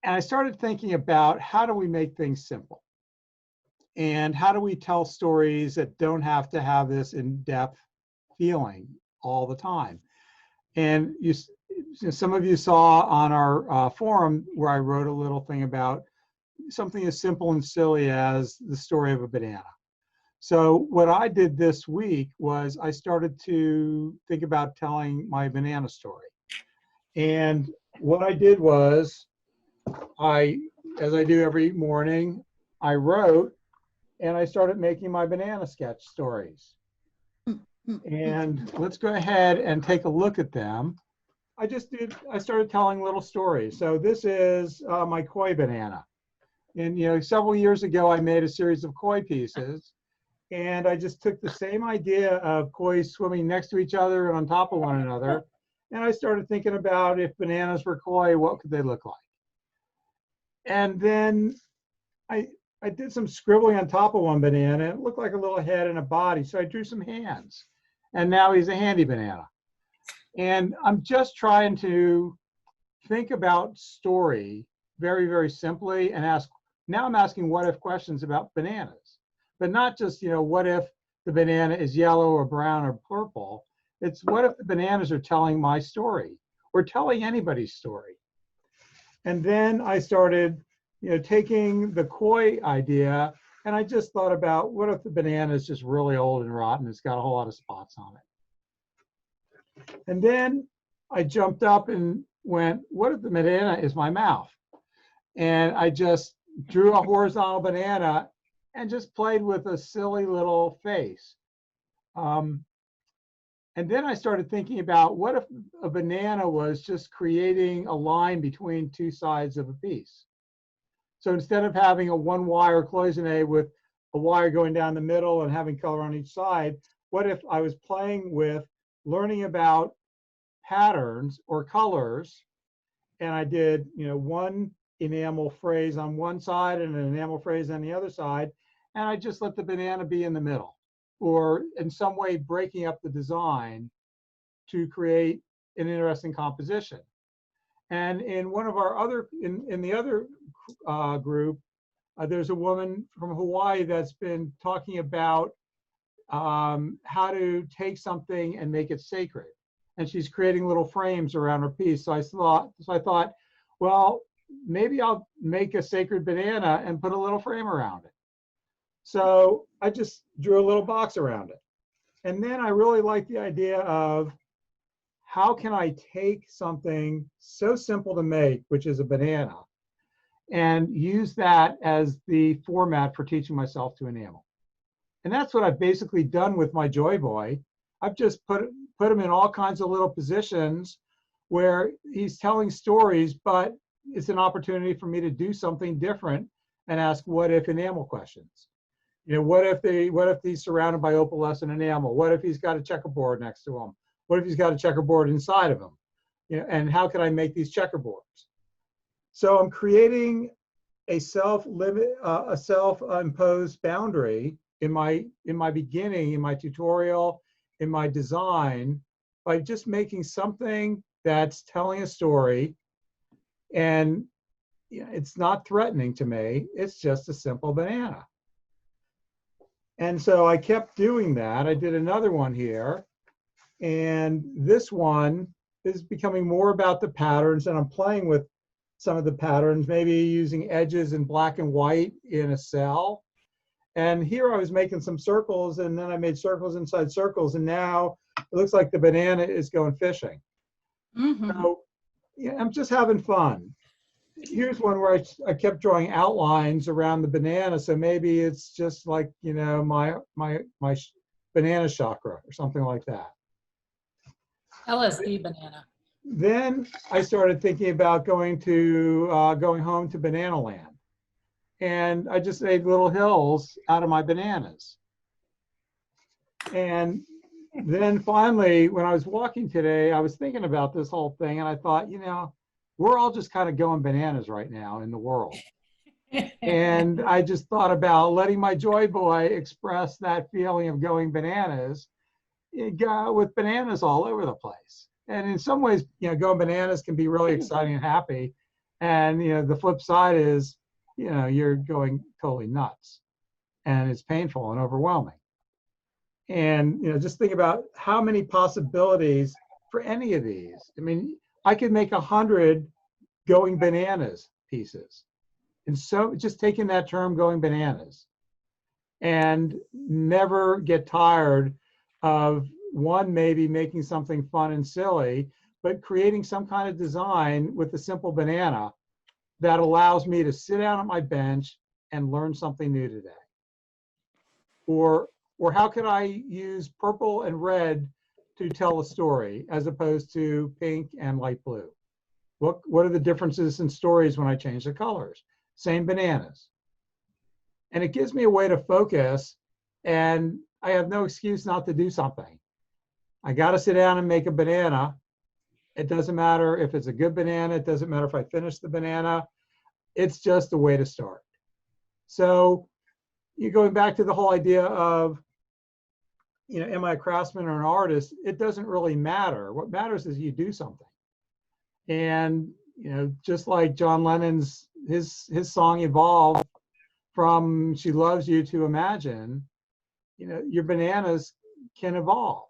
And I started thinking about how do we make things simple? And how do we tell stories that don't have to have this in-depth feeling all the time? And some of you saw on our forum where I wrote a little thing about something as simple and silly as the story of a banana. So what I did this week was I started to think about telling my banana story. And what I did was as I do every morning, I wrote and I started making my banana sketch stories. And let's go ahead and take a look at them. I started telling little stories. So this is my koi banana. And several years ago, I made a series of koi pieces. And I just took the same idea of koi swimming next to each other and on top of one another. And I started thinking about if bananas were koi, what could they look like? And then I did some scribbling on top of one banana. It looked like a little head and a body. So I drew some hands. And now he's a handy banana. And I'm just trying to think about story very, very simply and now I'm asking what if questions about bananas, but not just, what if the banana is yellow or brown or purple? It's what if the bananas are telling my story or telling anybody's story? And then I started, taking the koi idea and I just thought about what if the banana is just really old and rotten, it's got a whole lot of spots on it. And then I jumped up and went, what if the banana is my mouth? And I just drew a horizontal banana and just played with a silly little face. And then I started thinking about what if a banana was just creating a line between two sides of a piece. So instead of having a one wire cloisonne with a wire going down the middle and having color on each side, what if I was playing with learning about patterns or colors, and I did, one enamel phrase on one side and an enamel phrase on the other side, and I just let the banana be in the middle, or in some way breaking up the design to create an interesting composition. And in one of our other, in the other group, there's a woman from Hawaii that's been talking about how to take something and make it sacred. And she's creating little frames around her piece. So I thought, well, maybe I'll make a sacred banana and put a little frame around it. So I just drew a little box around it. And then I really liked the idea of how can I take something so simple to make, which is a banana, and use that as the format for teaching myself to enamel. And that's what I've basically done with my Joy Boy. I've just put him in all kinds of little positions where he's telling stories, but it's an opportunity for me to do something different and ask what if enamel questions. What if he's surrounded by opalescent enamel? What if he's got a checkerboard next to him? What if he's got a checkerboard inside of him? And how can I make these checkerboards? So I'm creating a self-imposed boundary in my beginning, in my tutorial, in my design, by just making something that's telling a story, and it's not threatening to me. It's just a simple banana. And so I kept doing that. I did another one here, and this one is becoming more about the patterns, and I'm playing with some of the patterns, maybe using edges in black and white in a cell. And here I was making some circles, and then I made circles inside circles, and now it looks like the banana is going fishing. Mm-hmm. So I'm just having fun. Here's one where I kept drawing outlines around the banana, so maybe it's just like, my banana chakra or something like that. LSD banana. Then I started thinking about going home to Banana Land. And I just made little hills out of my bananas. And then finally, when I was walking today, I was thinking about this whole thing, and I thought, we're all just kind of going bananas right now in the world. And I just thought about letting my Joy Boy express that feeling of going bananas with bananas all over the place. And in some ways, going bananas can be really exciting and happy. And, the flip side is, you're going totally nuts and it's painful and overwhelming. And, just think about how many possibilities for any of these. I mean, I could make 100 going bananas pieces. And so just taking that term going bananas and never get tired of one, maybe making something fun and silly, but creating some kind of design with a simple banana that allows me to sit down at my bench and learn something new today. Or how could I use purple and red to tell a story as opposed to pink and light blue? What are the differences in stories when I change the colors? Same bananas. And it gives me a way to focus, and I have no excuse not to do something. I got to sit down and make a banana. It doesn't matter if it's a good banana. It doesn't matter if I finish the banana. It's just a way to start. So you're going back to the whole idea of, am I a craftsman or an artist? It doesn't really matter. What matters is you do something. And, just like John Lennon's, his song evolved from She Loves You to Imagine, your bananas can evolve.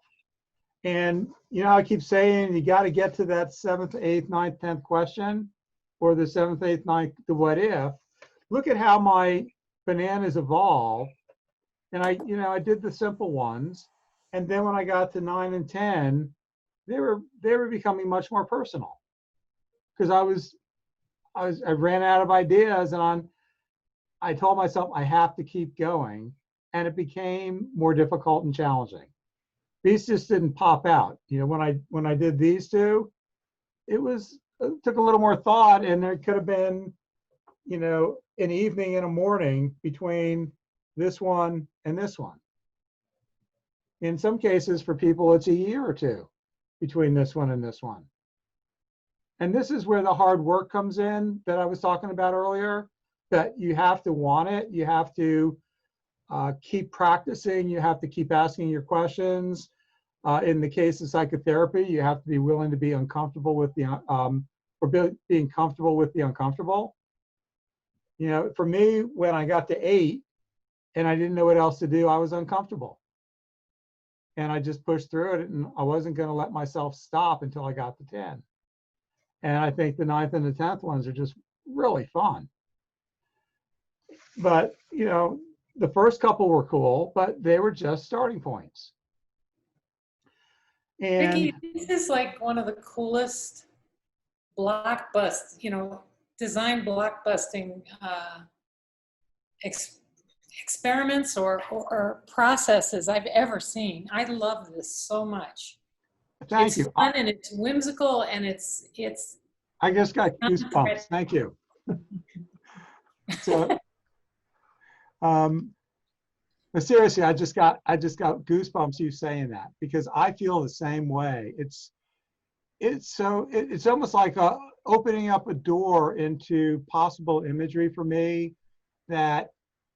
And, I keep saying you got to get to that 7th, 8th, 9th, 10th question, or the 7th, 8th, 9th, the what if. Look at how my bananas evolve. And I did the simple ones. And then when I got to 9 and 10, they were becoming much more personal. Because I ran out of ideas, and I told myself I have to keep going, and it became more difficult and challenging. These just didn't pop out. When I did these two, it took a little more thought, and there could have been, an evening and a morning between this one and this one. In some cases, for people, it's a year or two between this one and this one. And this is where the hard work comes in that I was talking about earlier, that you have to want it. You have to keep practicing. You have to keep asking your questions. In the case of psychotherapy, you have to be willing to be uncomfortable with being comfortable with the uncomfortable. For me, when I got to 8 and I didn't know what else to do, I was uncomfortable. And I just pushed through it, and I wasn't going to let myself stop until I got to 10. And I think the 9th and the 10th ones are just really fun. But, the first couple were cool, but they were just starting points. And Vicki, this is like one of the coolest design blockbusting experiments or processes I've ever seen. I love this so much. Thank you. It's fun and it's whimsical and it's. I just got goosebumps. Thank you. So, but seriously, I just got goosebumps you saying that, because I feel the same way. It's almost like opening up a door into possible imagery for me that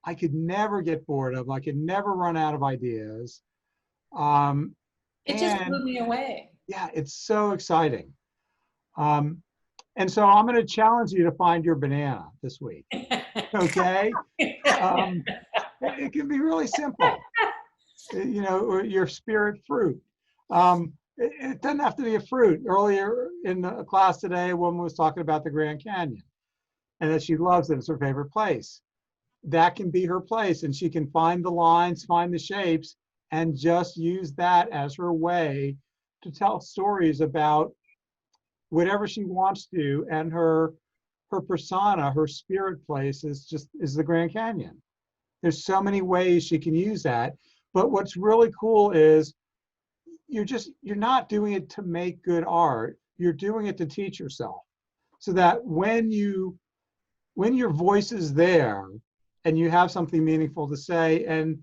I could never get bored of. I could never run out of ideas. It just blew me away. Yeah, it's so exciting. And so I'm going to challenge you to find your banana this week. Okay? It can be really simple. Or your spirit fruit. It doesn't have to be a fruit. Earlier in the class today, a woman was talking about the Grand Canyon and that she loves it. It's her favorite place. That can be her place, and she can find the lines, find the shapes, and just use that as her way to tell stories about whatever she wants to. And her persona, her spirit place is the Grand Canyon. There's so many ways she can use that. But what's really cool is you're not doing it to make good art. You're doing it to teach yourself, so that when your voice is there and you have something meaningful to say and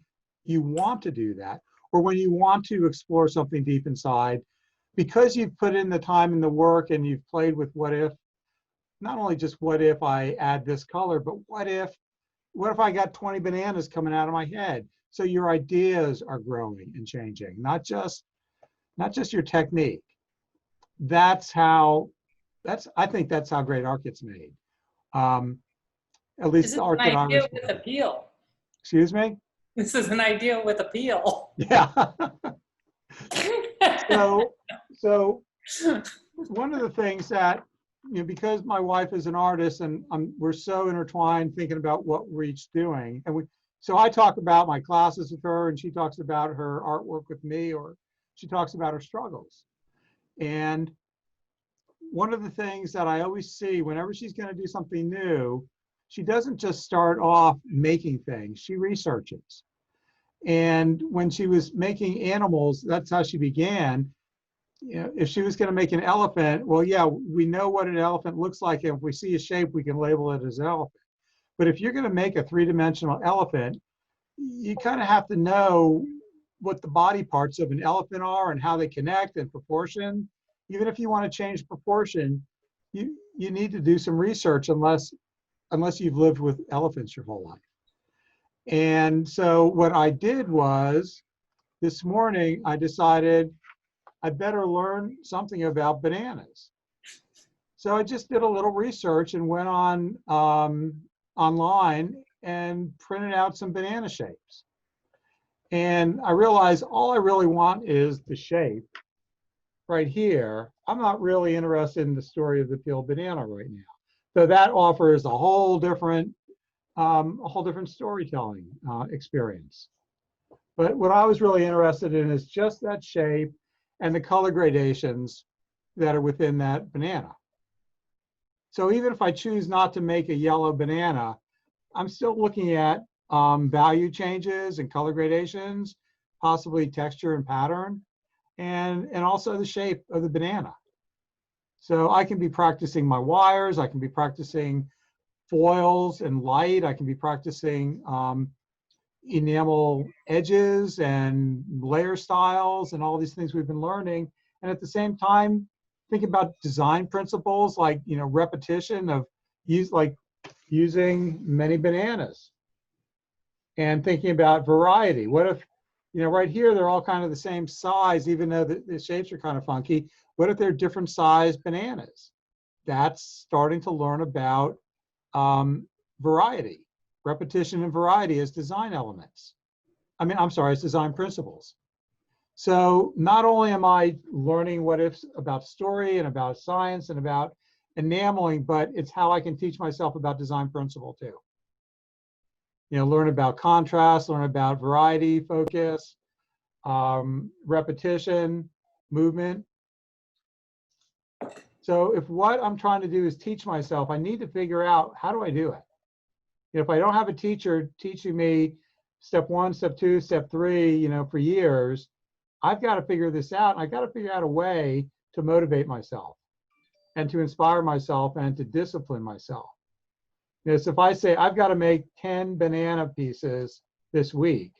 you want to do that, or when you want to explore something deep inside, because you've put in the time and the work and you've played with what if, not only just what if I add this color, but what if I got 20 bananas coming out of my head? So your ideas are growing and changing, not just your technique. I think that's how great art gets made. At This least is the art an that I idea was. with appeal. Excuse me? This is an idea with appeal. Yeah. So one of the things that, because my wife is an artist and we're so intertwined thinking about what we're each doing. So I talk about my classes with her and she talks about her artwork with me, or she talks about her struggles. And one of the things that I always see whenever she's going to do something new, she doesn't just start off making things, she researches. And when she was making animals, that's how she began. If she was going to make an elephant, well, yeah, we know what an elephant looks like. If we see a shape, we can label it as an elephant. But if you're going to make a three-dimensional elephant, you kind of have to know what the body parts of an elephant are and how they connect and proportion. Even if you want to change proportion, you need to do some research unless you've lived with elephants your whole life. And so what I did was, this morning, I decided I better learn something about bananas. So I just did a little research and went on online and printed out some banana shapes. And I realized all I really want is the shape right here. I'm not really interested in the story of the peeled banana right now. So that offers a whole different storytelling experience. But what I was really interested in is just that shape and the color gradations that are within that banana. So even if I choose not to make a yellow banana, I'm still looking at value changes and color gradations, possibly texture and pattern, and also the shape of the banana. So I can be practicing my wires, I can be practicing foils and light, I can be practicing enamel edges and layer styles and all these things we've been learning. And at the same time, think about design principles like, repetition of using many bananas, and thinking about variety. What if, right here, they're all kind of the same size, even though the shapes are kind of funky. What if they're different sized bananas? That's starting to learn about variety. Repetition and variety as design elements. As design principles. So not only am I learning what ifs about story and about science and about enameling, but it's how I can teach myself about design principle too. Learn about contrast, learn about variety, focus, repetition, movement. So if what I'm trying to do is teach myself, I need to figure out, how do I do it? If I don't have a teacher teaching me step 1, step 2, step 3, for years, I've got to figure this out. I've got to figure out a way to motivate myself and to inspire myself and to discipline myself. So if I say I've got to make 10 banana pieces this week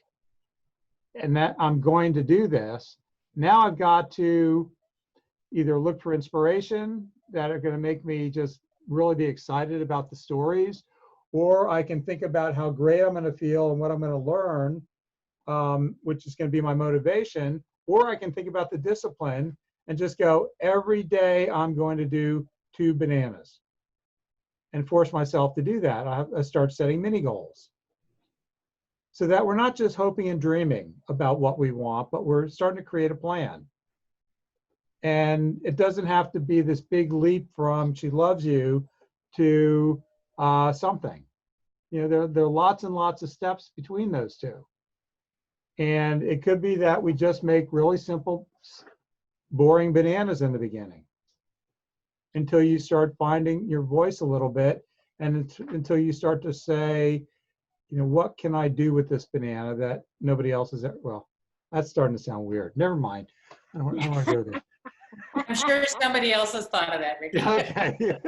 and that I'm going to do this, now I've got to either look for inspiration that are going to make me just really be excited about the stories, or I can think about how great I'm going to feel and what I'm going to learn, which is going to be my motivation, or I can think about the discipline and just go, every day I'm going to do 2 bananas and force myself to do that. I start setting mini goals so that we're not just hoping and dreaming about what we want, but we're starting to create a plan. And it doesn't have to be this big leap from she loves you to something. There are lots and lots of steps between those two. And it could be that we just make really simple, boring bananas in the beginning until you start finding your voice a little bit, and until you start to say, what can I do with this banana that nobody else has ever, well, that's starting to sound weird. Never mind. I don't want to go there. I'm sure somebody else has thought of that, Ricky. Okay.